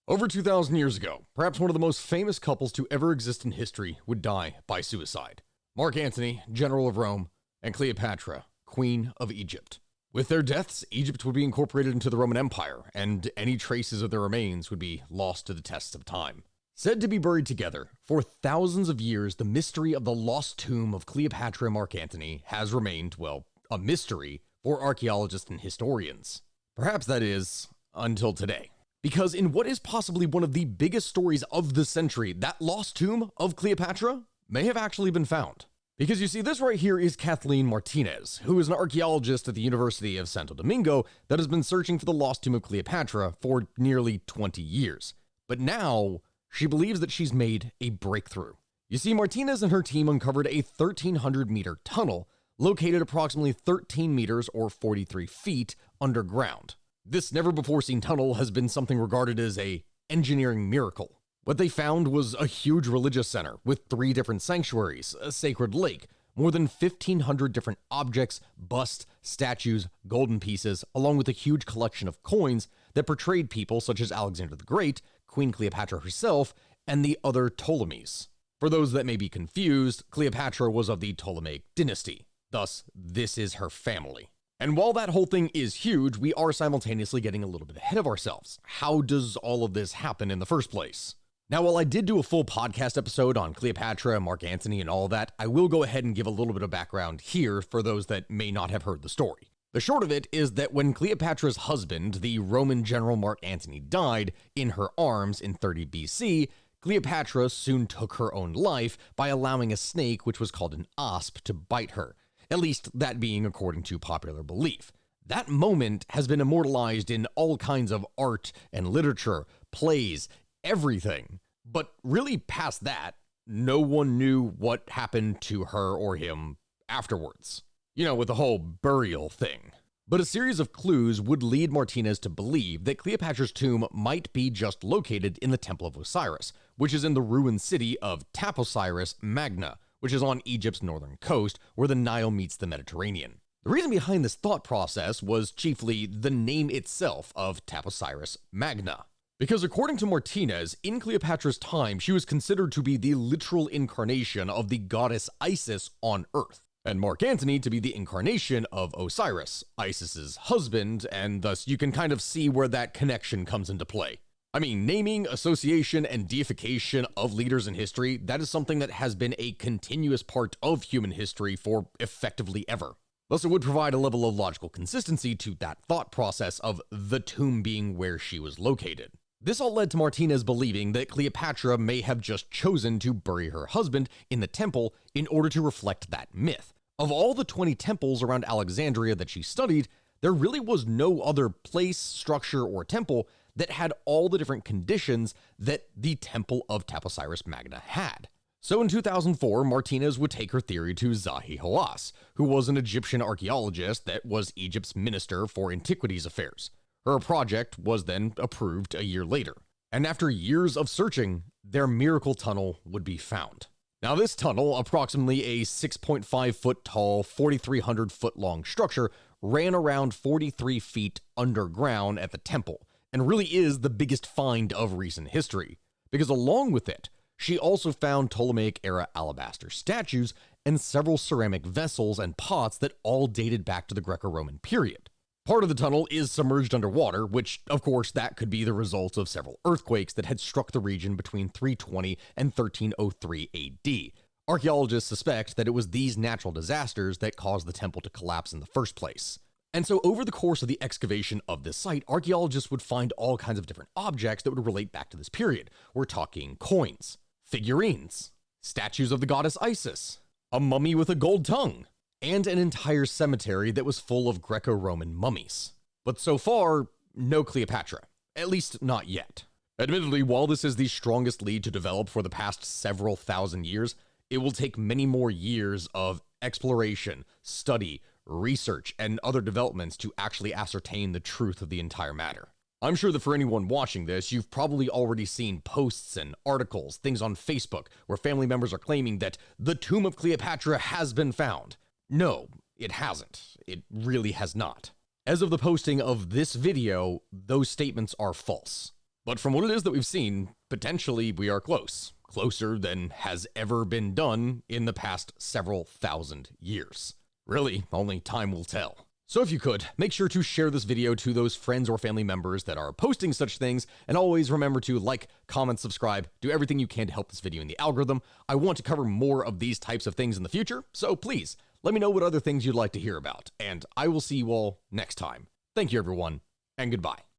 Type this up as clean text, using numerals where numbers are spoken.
Over 2,000 years ago, perhaps one of the most famous couples to ever exist in history would die by suicide. Mark Antony, general of Rome, and Cleopatra, queen of Egypt. With their deaths, Egypt would be incorporated into the Roman Empire, and any traces of their remains would be lost to the tests of time. Said to be buried together, for thousands of years, the mystery of the lost tomb of Cleopatra and Mark Antony has remained, well, a mystery for archaeologists and historians. Perhaps that is, until today. Because in what is possibly one of the biggest stories of the century, that lost tomb of Cleopatra may have actually been found. Because you see, this right here is Kathleen Martinez, who is an archaeologist at the University of Santo Domingo that has been searching for the lost tomb of Cleopatra for nearly 20 years. But now, she believes that she's made a breakthrough. You see, Martinez and her team uncovered a 1,300-meter tunnel located approximately 13 meters or 43 feet underground. This never-before-seen tunnel has been something regarded as an engineering miracle. What they found was a huge religious center with 3 different sanctuaries, a sacred lake, more than 1,500 different objects, busts, statues, golden pieces, along with a huge collection of coins that portrayed people such as Alexander the Great, Queen Cleopatra herself, and the other Ptolemies. For those that may be confused, Cleopatra was of the Ptolemaic dynasty. Thus, this is her family. And while that whole thing is huge, we are simultaneously getting a little bit ahead of ourselves. How does all of this happen in the first place? Now, while I did do a full podcast episode on Cleopatra, Mark Antony, and all that, I will go ahead and give a little bit of background here for those that may not have heard the story. The short of it is that when Cleopatra's husband, the Roman general Mark Antony, died in her arms in 30 BC, Cleopatra soon took her own life by allowing a snake, which was called an asp, to bite her. At least that being according to popular belief. That moment has been immortalized in all kinds of art and literature, plays, everything. But really past that, no one knew what happened to her or him afterwards. You know, with the whole burial thing. But a series of clues would lead Martinez to believe that Cleopatra's tomb might be just located in the Temple of Osiris, which is in the ruined city of Taposiris Magna, which is on Egypt's northern coast, where the Nile meets the Mediterranean. The reason behind this thought process was chiefly the name itself of Taposiris Magna. Because according to Martinez, in Cleopatra's time, she was considered to be the literal incarnation of the goddess Isis on Earth, and Mark Antony to be the incarnation of Osiris, Isis's husband, and thus you can kind of see where that connection comes into play. I mean, naming, association, and deification of leaders in history, that is something that has been a continuous part of human history for effectively ever. Thus, it would provide a level of logical consistency to that thought process of the tomb being where she was located. This all led to Martinez believing that Cleopatra may have just chosen to bury her husband in the temple in order to reflect that myth. Of all the 20 temples around Alexandria that she studied, there really was no other place, structure, or temple that had all the different conditions that the Temple of Taposiris Magna had. So in 2004, Martinez would take her theory to Zahi Hawass, who was an Egyptian archaeologist that was Egypt's minister for antiquities affairs. Her project was then approved a year later. And after years of searching, their miracle tunnel would be found. Now this tunnel, approximately a 6.5 foot tall, 4,300 foot long structure, ran around 43 feet underground at the temple, and really is the biggest find of recent history, because along with it, she also found Ptolemaic-era alabaster statues and several ceramic vessels and pots that all dated back to the Greco-Roman period. Part of the tunnel is submerged underwater, which, of course, that could be the result of several earthquakes that had struck the region between 320 and 1303 AD. Archaeologists suspect that it was these natural disasters that caused the temple to collapse in the first place. And so over the course of the excavation of this site, archaeologists would find all kinds of different objects that would relate back to this period. We're talking coins, figurines, statues of the goddess Isis, a mummy with a gold tongue, and an entire cemetery that was full of Greco-Roman mummies. But so far, no Cleopatra, at least not yet. Admittedly, while this is the strongest lead to develop for the past several thousand years, it will take many more years of exploration, study, research, and other developments to actually ascertain the truth of the entire matter. I'm sure that for anyone watching this, you've probably already seen posts and articles, things on Facebook, where family members are claiming that the tomb of Cleopatra has been found. No, it hasn't. It really has not. As of the posting of this video, those statements are false. But from what it is that we've seen, potentially we are close. Closer than has ever been done in the past several thousand years. Really, only time will tell. So if you could, make sure to share this video to those friends or family members that are posting such things, and always remember to like, comment, subscribe, do everything you can to help this video in the algorithm. I want to cover more of these types of things in the future, so please, let me know what other things you'd like to hear about, and I will see you all next time. Thank you everyone, and goodbye.